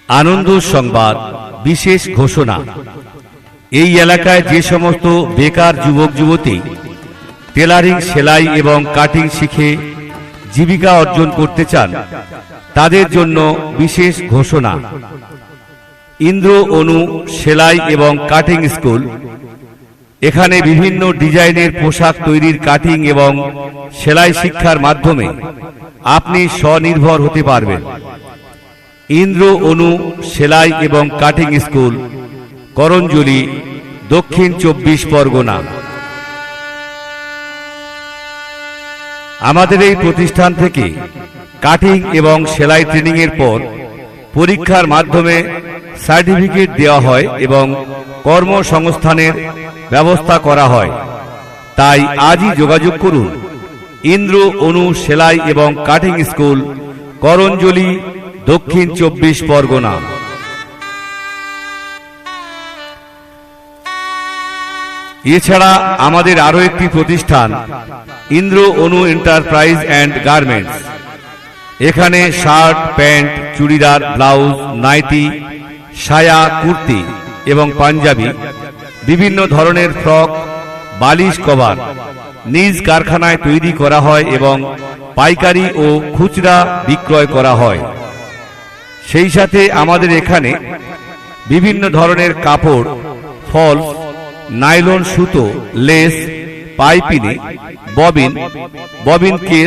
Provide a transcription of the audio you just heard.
আনন্দ সংবাদ বিশেষ ঘোষণা। এই এলাকায় যে সমস্ত বেকার যুবক যুবতী টেলারিং, সেলাই এবং কাটিং শিখে জীবিকা অর্জন করতে চান, তাদের জন্য বিশেষ ঘোষণা। ইন্দ্র অনু সেলাই এবং কাটিং স্কুল। এখানে বিভিন্ন ডিজাইনের পোশাক তৈরির কাটিং এবং সেলাই শিক্ষার মাধ্যমে আপনি স্বনির্ভর হতে পারবেন। ইন্দ্র অনু সেলাই এবং কাটিং স্কুল, করঞ্জলি, দক্ষিণ 24 পরগনা। আমাদের এই প্রতিষ্ঠান থেকে কাটিং এবং সেলাই ট্রেনিং এর পর পরীক্ষার মাধ্যমে সার্টিফিকেট দেওয়া হয় এবং কর্মসংস্থানের ব্যবস্থা করা হয়। তাই আজই যোগাযোগ করুন ইন্দ্র অনু সেলাই এবং কাটিং স্কুল, করঞ্জলি, দক্ষিণ 24 পরগনা। এছাড়া আমাদের আরো একটি প্রতিষ্ঠান Indra Anu enterprise and garments. এখানে shirt, pant, churidar, blouse, nightie, সায়া, কুর্তি এবং পাঞ্জাবি, বিভিন্ন ধরনের ফ্রক, বালিশ কভার নিজ কারখানায় তৈরি করা হয় এবং পাইকারি ও খুচরা বিক্রয় করা হয়। সেই সাথে আমাদের এখানে বিভিন্ন ধরনের কাপড়, ফলস, নাইলন সুতো, লেস, পাইপিনি, ববিন কেস